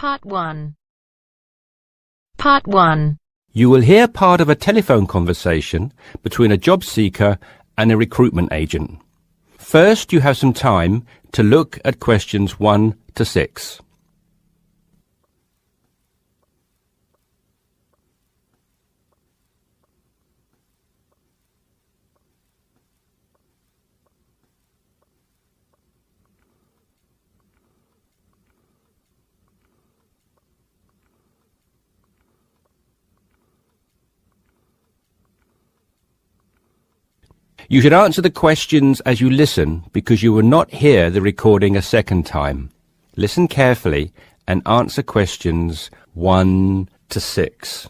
Part 1. Part 1. You will hear part of a telephone conversation between a job seeker and a recruitment agent. First, you have some time to look at questions 1 to 6. You should answer the questions as you listen because you will not hear the recording a second time. Listen carefully and answer questions 1 to 6.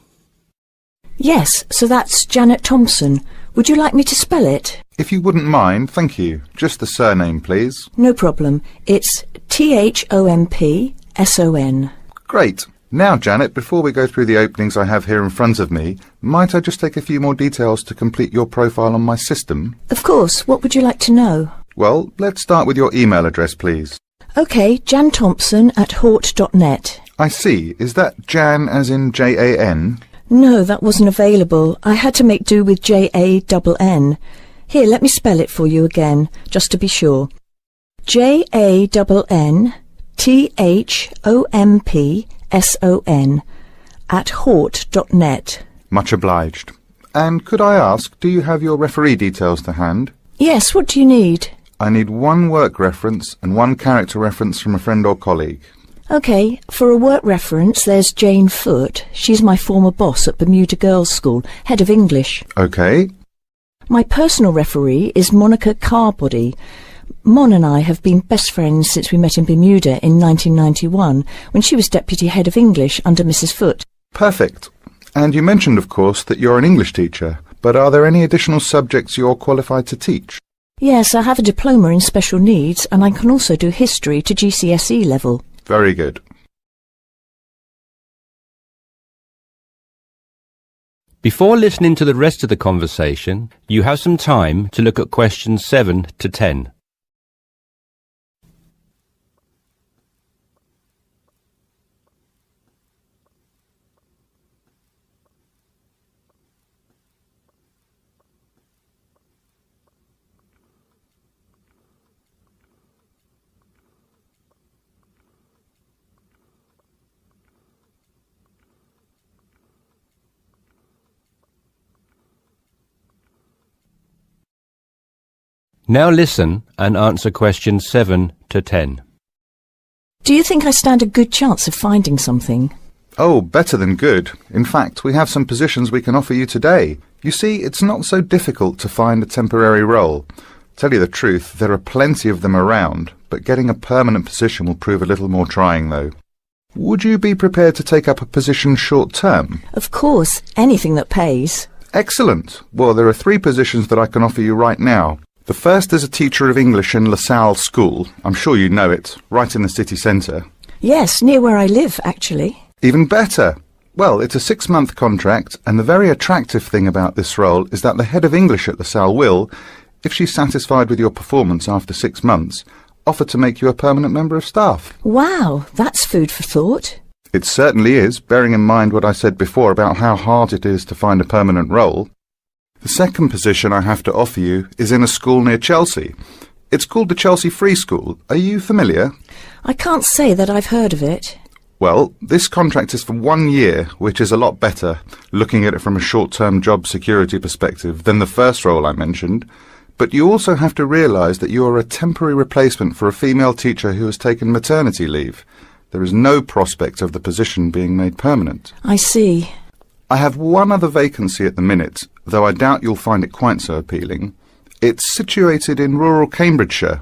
Yes, so that's Janet Thompson. Would you like me to spell it? If you wouldn't mind, thank you. Just the surname, please. No problem. It's Thompson. Great. Now, Janet, before we go through the openings I have here in front of me, might I just take a few more details to complete your profile on my system? Of course. What would you like to know? Well, let's start with your email address, please. OK, janthompson@hort.net. I see. Is that Jan as in Jan? No, that wasn't available. I had to make do with Jann. Here, let me spell it for you again, just to be sure. JANNTHOMPSON@hort.net. Much obliged. And could I ask, do you have your referee details to hand? Yes, what do you need? I need one work reference and one character reference from a friend or colleague. OK, for a work reference, there's Jane Foote. She's my former boss at Bermuda Girls' School, head of English. OK. My personal referee is Monica Carbody. Mon and I have been best friends since we met in Bermuda in 1991, when she was Deputy Head of English under Mrs. Foote. Perfect. And you mentioned, of course, that you're an English teacher, but are there any additional subjects you're qualified to teach? Yes, I have a diploma in special needs, and I can also do history to GCSE level. Very good. Before listening to the rest of the conversation, you have some time to look at questions 7 to 10. Now listen and answer questions 7 to 10. Do you think I stand a good chance of finding something? Oh, better than good. In fact, we have some positions we can offer you today. You see, it's not so difficult to find a temporary role. Tell you the truth, there are plenty of them around, but getting a permanent position will prove a little more trying, though. Would you be prepared to take up a position short-term? Of course, anything that pays. Excellent. Well, there are 3 positions that I can offer you right now. The first is a teacher of English in LaSalle School. I'm sure you know it, right in the city centre. Yes, near where I live, actually. Even better. Well, it's a 6-month contract, and the very attractive thing about this role is that the head of English at LaSalle will, if she's satisfied with your performance after 6 months, offer to make you a permanent member of staff. Wow, that's food for thought. It certainly is, bearing in mind what I said before about how hard it is to find a permanent role. The second position I have to offer you is in a school near Chelsea. It's called the Chelsea Free School. Are you familiar? I can't say that I've heard of it. Well, this contract is for 1 year, which is a lot better, looking at it from a short-term job security perspective, than the first role I mentioned. But you also have to realise that you are a temporary replacement for a female teacher who has taken maternity leave. There is no prospect of the position being made permanent. I see. I have one other vacancy at the minute, though I doubt you'll find it quite so appealing. It's situated in rural Cambridgeshire.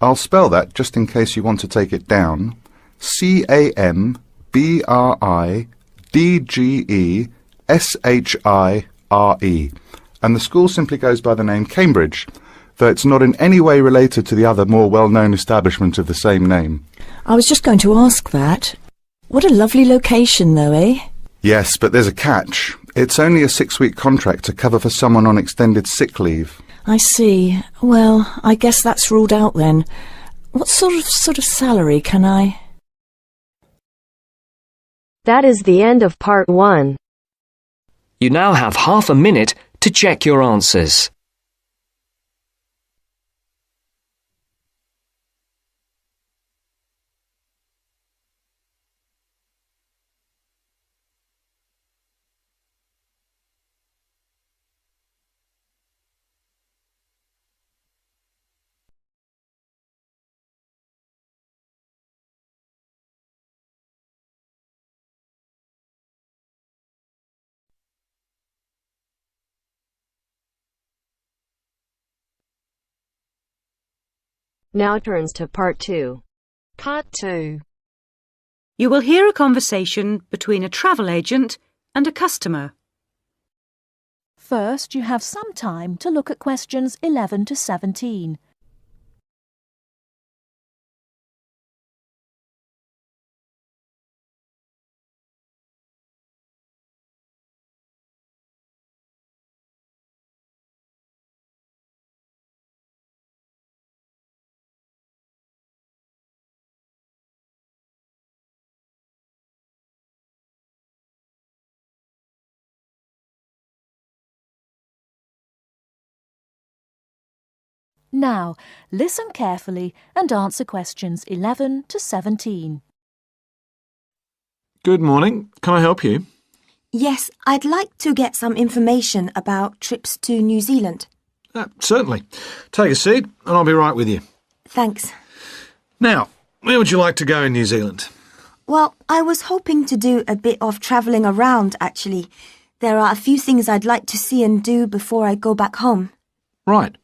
I'll spell that just in case you want to take it down. CAMBRIDGESHIRE. And the school simply goes by the name Cambridge, though it's not in any way related to the other more well-known establishment of the same name. I was just going to ask that. What a lovely location, though, eh? Yes, but there's a catch. It's only a 6-week contract to cover for someone on extended sick leave. I see. Well, I guess that's ruled out then. What sort of salary can I... That is the end of part 1. You now have half a minute to check your answers. Now turns to part 2. Part 2. You will hear a conversation between a travel agent and a customer. First, you have some time to look at questions 11 to 17. Now, listen carefully and answer questions 11 to 17. Good morning. Can I help you? Yes, I'd like to get some information about trips to New Zealand. Certainly. Take a seat and I'll be right with you. Thanks. Now, where would you like to go in New Zealand? Well, I was hoping to do a bit of travelling around, actually. There are a few things I'd like to see and do before I go back home. Right.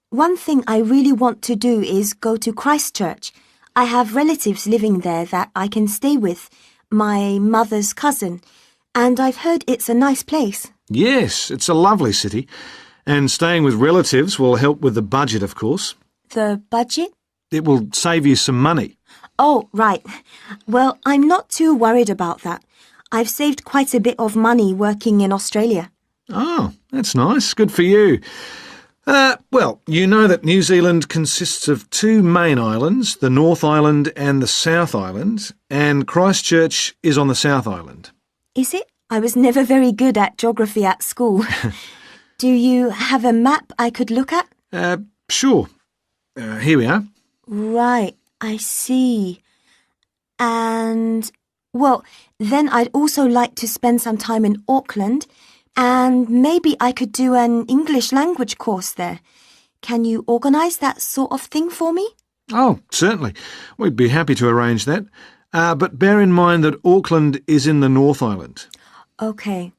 One thing I really want to do is go to Christchurch. I have relatives living there that I can stay with, my mother's cousin, and I've heard it's a nice place. Yes, it's a lovely city. And staying with relatives will help with the budget, of course. The budget? It will save you some money. Oh, right. Well, I'm not too worried about that. I've saved quite a bit of money working in Australia. Oh, that's nice. Good for you. Well, you know that New Zealand consists of 2 main islands, the North Island and the South Island, and Christchurch is on the South Island. Is it? I was never very good at geography at school. Do you have a map I could look at? Sure. Here we are. Right, I see. And, well, then I'd also like to spend some time in Auckland, and maybe I could do an English language course there. Can you organise that sort of thing for me? Oh, certainly. We'd be happy to arrange that. But bear in mind that Auckland is in the North Island. OK.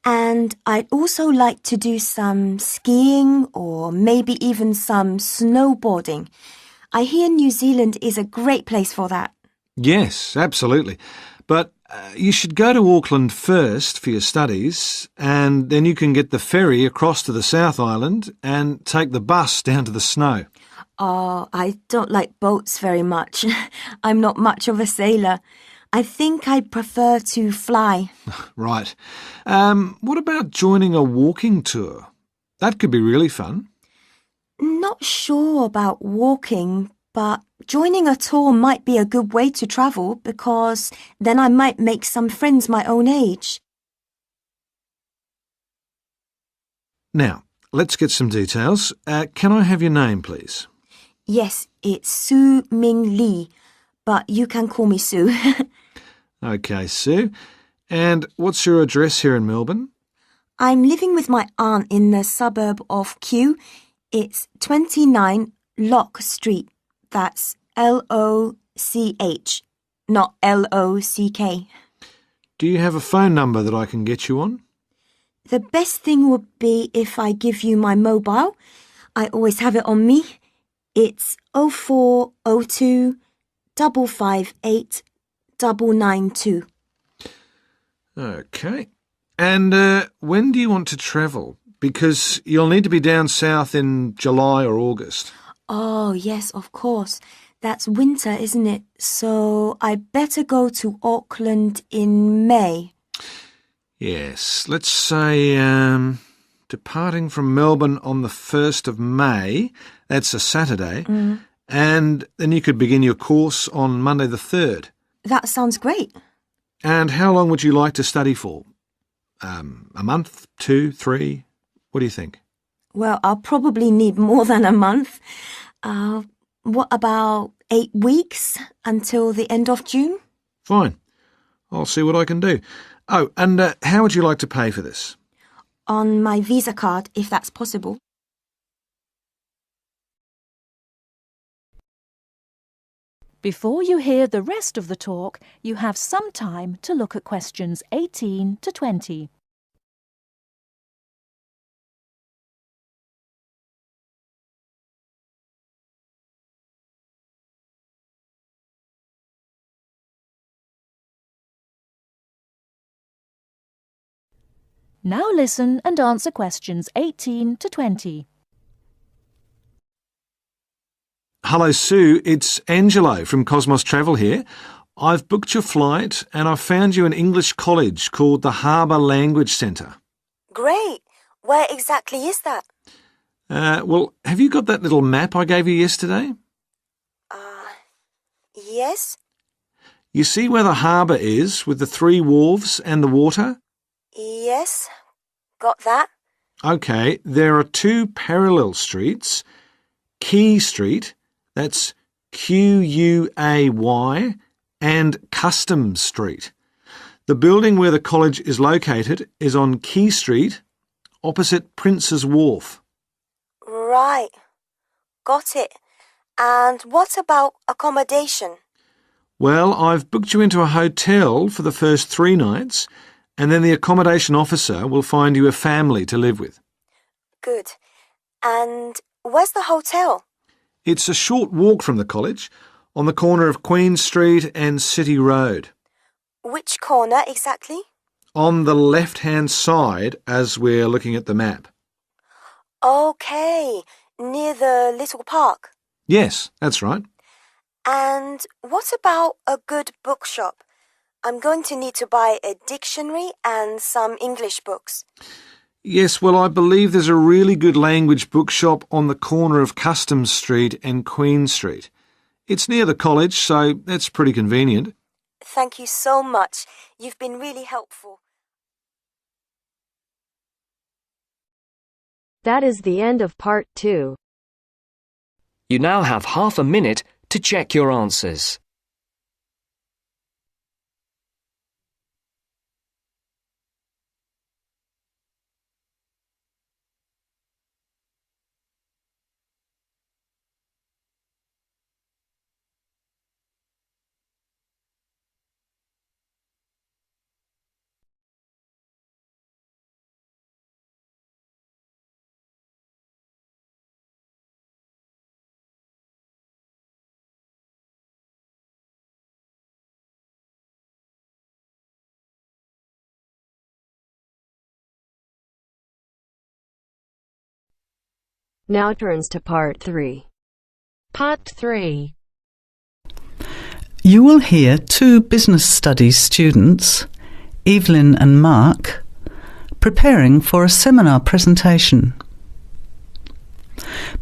And I'd also like to do some skiing or maybe even some snowboarding. I hear New Zealand is a great place for that. Yes, absolutely. But you should go to Auckland first for your studies, and then you can get the ferry across to the South Island and take the bus down to the snow. Oh, I don't like boats very much. I'm not much of a sailor. I think I'd prefer to fly. Right. What about joining a walking tour? That could be really fun. Not sure about walking, but joining a tour might be a good way to travel because then I might make some friends my own age. Now, let's get some details. Can I have your name, please? Yes, it's Su Ming Lee, but you can call me Sue. OK, Sue. And what's your address here in Melbourne? I'm living with my aunt in the suburb of Kew. It's 29 Lock Street. That's L-O-C-H, not L-O-C-K. Do you have a phone number that I can get you on? The best thing would be if I give you my mobile. I always have it on me. It's 0402 558 992. OK. And when do you want to travel? Because you'll need to be down south in July or August. Oh, yes, of course. That's winter, isn't it? So I better go to Auckland in May. Yes, let's say departing from Melbourne on the 1st of May, that's a Saturday, and then you could begin your course on Monday the 3rd. That sounds great. And how long would you like to study for? A month, 2, 3? What do you think? Well, I'll probably need more than a month. What about 8 weeks until the end of June? Fine. I'll see what I can do. Oh, and how would you like to pay for this? On my Visa card, if that's possible. Before you hear the rest of the talk, you have some time to look at questions 18 to 20. Now listen and answer questions 18 to 20. Hello, Sue. It's Angelo from Cosmos Travel here. I've booked your flight and I've found you an English college called the Harbour Language Centre. Great. Where exactly is that? Well, have you got that little map I gave you yesterday? Yes? You see where the harbour is with the 3 wharves and the water? Yes. Got that? OK, there are 2 parallel streets. Quay Street, that's Quay, and Customs Street. The building where the college is located is on Quay Street, opposite Prince's Wharf. Right. Got it. And what about accommodation? Well, I've booked you into a hotel for the first 3 nights, and then the accommodation officer will find you a family to live with. Good. And where's the hotel? It's a short walk from the college, on the corner of Queen Street and City Road. Which corner exactly? On the left-hand side as we're looking at the map. OK, near the little park. Yes, that's right. And what about a good bookshop? I'm going to need to buy a dictionary and some English books. Yes, well, I believe there's a really good language bookshop on the corner of Customs Street and Queen Street. It's near the college, so that's pretty convenient. Thank you so much. You've been really helpful. That is the end of part 2. You now have half a minute to check your answers. Now turns to part 3. Part 3. You will hear 2 business studies students, Evelyn and Mark, preparing for a seminar presentation.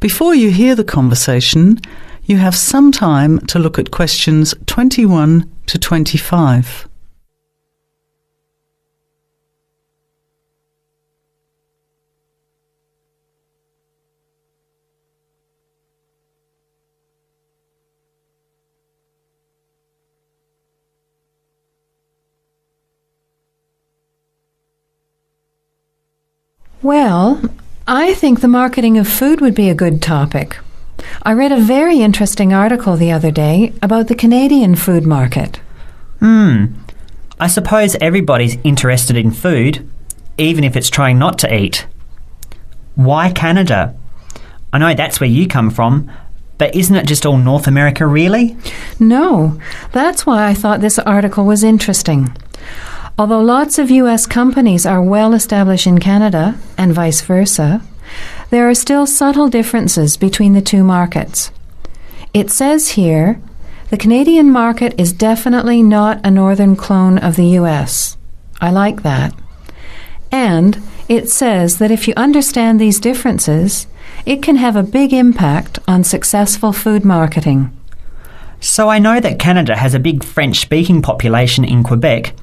Before you hear the conversation, you have some time to look at questions 21 to 25. Well, I think the marketing of food would be a good topic. I read a very interesting article the other day about the Canadian food market. I suppose everybody's interested in food, even if it's trying not to eat. Why Canada? I know that's where you come from, but isn't it just all North America, really? No, that's why I thought this article was interesting. Although lots of US companies are well established in Canada, and vice versa, there are still subtle differences between the 2 markets. It says here, the Canadian market is definitely not a northern clone of the US. I like that. And it says that if you understand these differences, it can have a big impact on successful food marketing. So I know that Canada has a big French-speaking population in Quebec,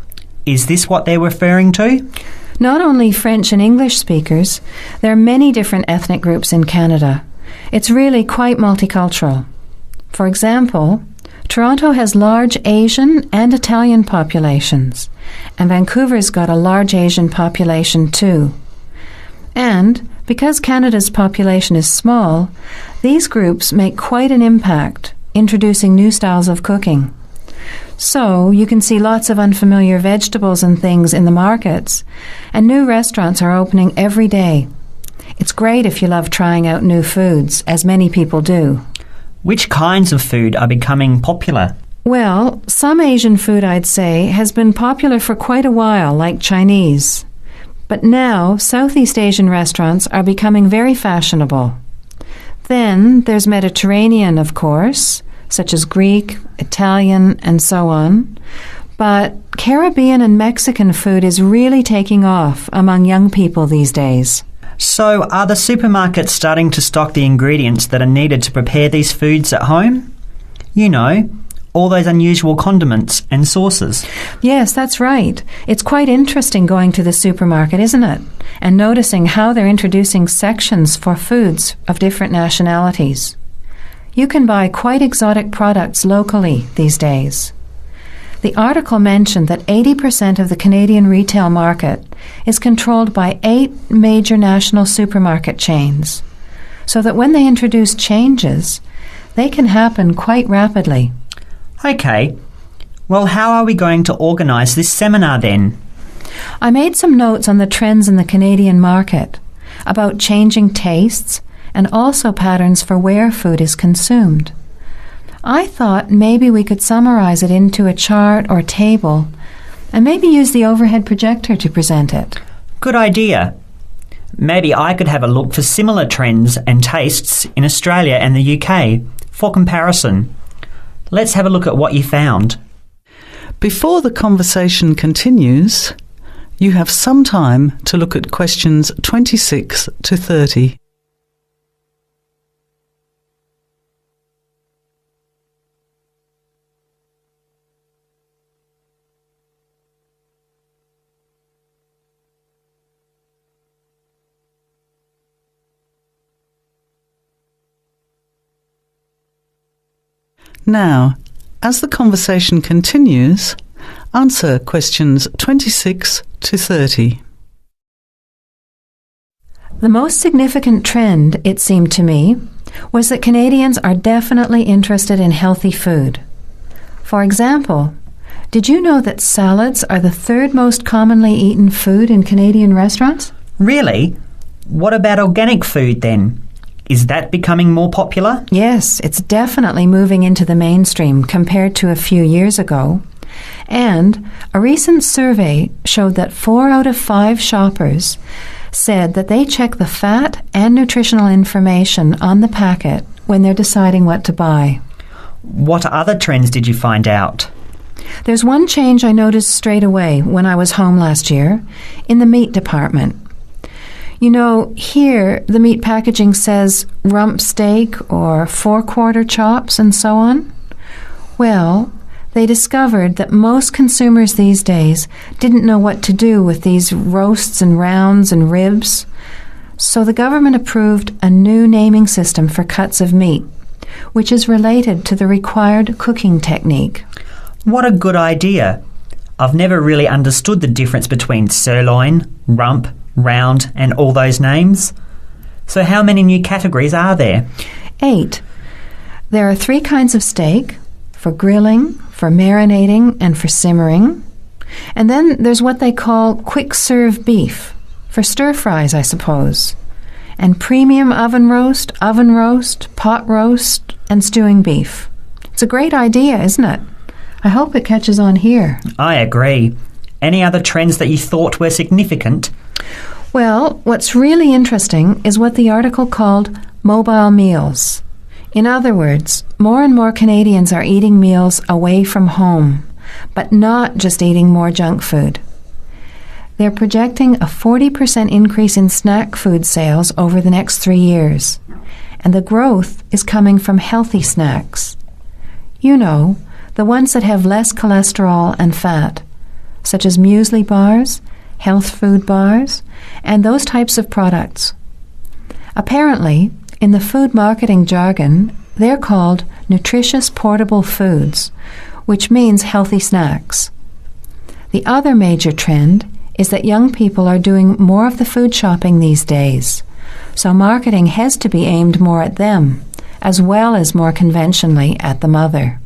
Is this what they're referring to? Not only French and English speakers, there are many different ethnic groups in Canada. It's really quite multicultural. For example, Toronto has large Asian and Italian populations, and Vancouver's got a large Asian population too. And because Canada's population is small, these groups make quite an impact, introducing new styles of cooking. So you can see lots of unfamiliar vegetables and things in the markets, and new restaurants are opening every day. It's great if you love trying out new foods, as many people do. Which kinds of food are becoming popular? Well, some Asian food, I'd say, has been popular for quite a while, like Chinese. But now, Southeast Asian restaurants are becoming very fashionable. Then there's Mediterranean, of course, such as Greek, Italian, and so on. But Caribbean and Mexican food is really taking off among young people these days. So are the supermarkets starting to stock the ingredients that are needed to prepare these foods at home? You know, all those unusual condiments and sauces. Yes, that's right. It's quite interesting going to the supermarket, isn't it? And noticing how they're introducing sections for foods of different nationalities. You can buy quite exotic products locally these days. The article mentioned that 80% of the Canadian retail market is controlled by 8 major national supermarket chains, so that when they introduce changes, they can happen quite rapidly. OK. Well, how are we going to organise this seminar then? I made some notes on the trends in the Canadian market, about changing tastes and also patterns for where food is consumed. I thought maybe we could summarize it into a chart or table and maybe use the overhead projector to present it. Good idea. Maybe I could have a look for similar trends and tastes in Australia and the UK for comparison. Let's have a look at what you found. Before the conversation continues, you have some time to look at questions 26 to 30. Now, as the conversation continues, answer questions 26 to 30. The most significant trend, it seemed to me, was that Canadians are definitely interested in healthy food. For example, did you know that salads are the 3rd most commonly eaten food in Canadian restaurants? Really? What about organic food then? Is that becoming more popular? Yes, it's definitely moving into the mainstream compared to a few years ago. And a recent survey showed that 4 out of 5 shoppers said that they check the fat and nutritional information on the packet when they're deciding what to buy. What other trends did you find out? There's one change I noticed straight away when I was home last year in the meat department. You know, here the meat packaging says rump steak or 4-quarter chops and so on. Well, they discovered that most consumers these days didn't know what to do with these roasts and rounds and ribs. So the government approved a new naming system for cuts of meat, which is related to the required cooking technique. What a good idea. I've never really understood the difference between sirloin, rump, round and all those names. So how many new categories are there? 8. There are 3 kinds of steak, for grilling, for marinating and for simmering. And then there's what they call quick-serve beef, for stir-fries, I suppose. And premium oven roast, pot roast and stewing beef. It's a great idea, isn't it? I hope it catches on here. I agree. Any other trends that you thought were significant? Well, what's really interesting is what the article called mobile meals. In other words, more and more Canadians are eating meals away from home, but not just eating more junk food. They're projecting a 40% increase in snack food sales over the next 3 years, and the growth is coming from healthy snacks. You know, the ones that have less cholesterol and fat, such as muesli bars, health food bars, and those types of products. Apparently, in the food marketing jargon, they're called nutritious portable foods, which means healthy snacks. The other major trend is that young people are doing more of the food shopping these days, so marketing has to be aimed more at them, as well as more conventionally at the mother.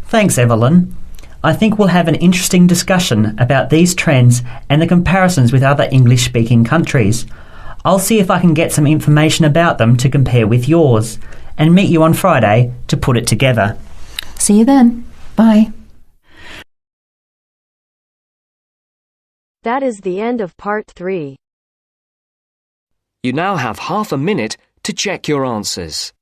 Thanks, Evelyn. I think we'll have an interesting discussion about these trends and the comparisons with other English-speaking countries. I'll see if I can get some information about them to compare with yours, and meet you on Friday to put it together. See you then. Bye. That is the end of part 3. You now have half a minute to check your answers.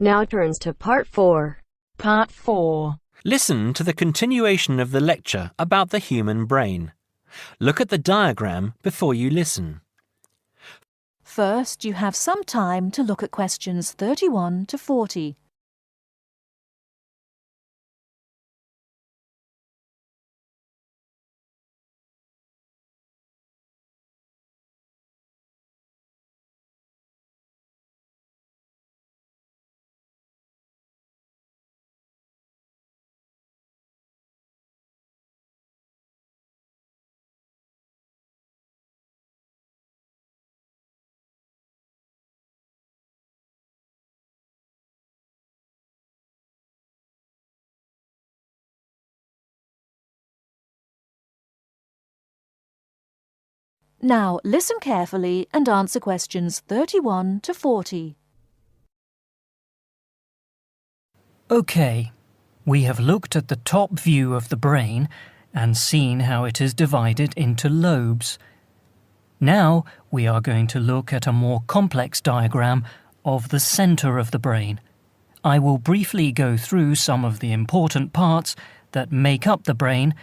Now turns to part 4. Part 4. Listen to the continuation of the lecture about the human brain. Look at the diagram before you listen. First, you have some time to look at questions 31 to 40. Now listen carefully and answer questions 31 to 40. OK, we have looked at the top view of the brain and seen how it is divided into lobes. Now we are going to look at a more complex diagram of the centre of the brain. I will briefly go through some of the important parts that make up the brain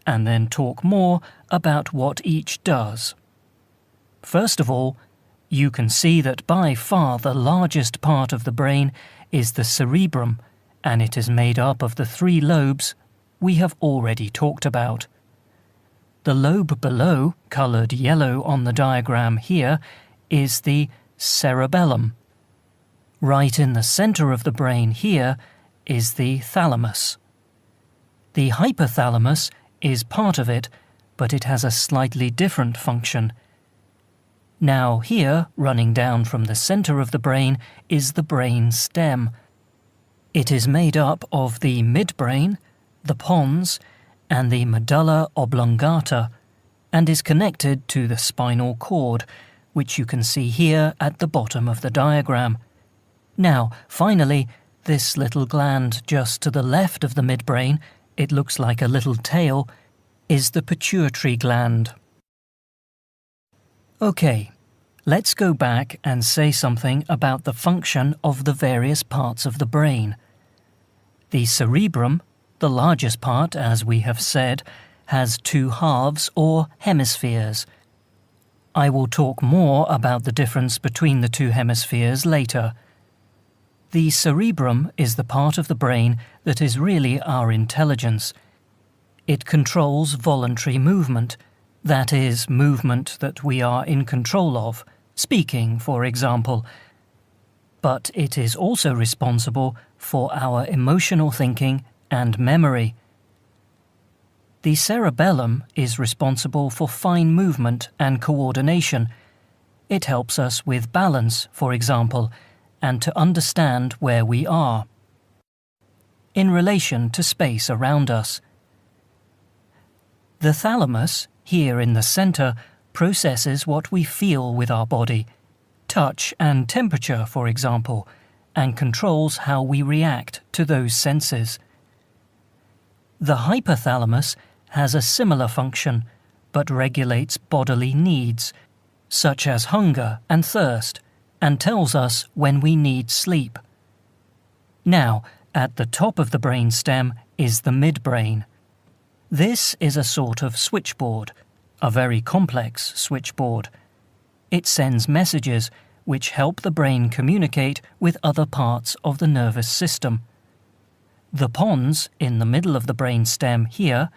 and then talk more about what each does. First of all, you can see that by far the largest part of the brain is the cerebrum, and it is made up of the 3 lobes we have already talked about. The lobe below, coloured yellow on the diagram here, is the cerebellum. Right in the centre of the brain here is the thalamus. The hypothalamus is part of it, but it has a slightly different function. Now here, running down from the centre of the brain, is the brain stem. It is made up of the midbrain, the pons, and the medulla oblongata, and is connected to the spinal cord, which you can see here at the bottom of the diagram. Now, finally, this little gland just to the left of the midbrain, it looks like a little tail, is the pituitary gland. OK, let's go back and say something about the function of the various parts of the brain. The cerebrum, the largest part, as we have said, has 2 halves or hemispheres. I will talk more about the difference between the 2 hemispheres later. The cerebrum is the part of the brain that is really our intelligence. It controls voluntary movement, that is, movement that we are in control of, speaking, for example. But it is also responsible for our emotional thinking and memory. The cerebellum is responsible for fine movement and coordination. It helps us with balance, for example, and to understand where we are in relation to space around us. The thalamus, here in the centre, processes what we feel with our body, touch and temperature, for example, and controls how we react to those senses. The hypothalamus has a similar function, but regulates bodily needs, such as hunger and thirst, and tells us when we need sleep. Now, at the top of the brainstem is the midbrain. This is a sort of switchboard, a very complex switchboard. It sends messages which help the brain communicate with other parts of the nervous system. The pons in the middle of the brainstem here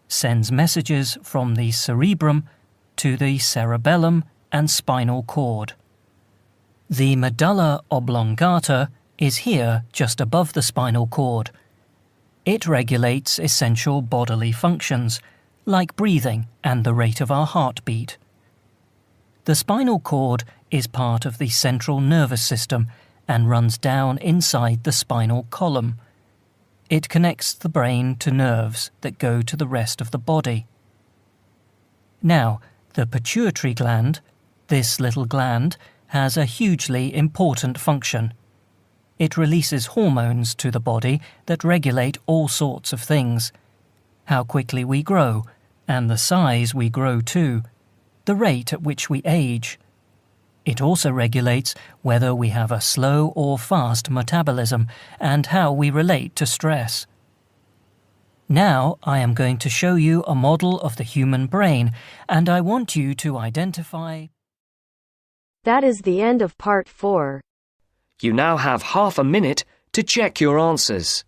sends messages from the cerebrum to the cerebellum and spinal cord. The medulla oblongata is here just above the spinal cord. It regulates essential bodily functions, like breathing and the rate of our heartbeat. The spinal cord is part of the central nervous system and runs down inside the spinal column. It connects the brain to nerves that go to the rest of the body. Now, the pituitary gland, this little gland, has a hugely important function. It releases hormones to the body that regulate all sorts of things. How quickly we grow, and the size we grow to, the rate at which we age. It also regulates whether we have a slow or fast metabolism and how we relate to stress. Now I am going to show you a model of the human brain, and I want you to identify. That is the end of part 4. You now have half a minute to check your answers.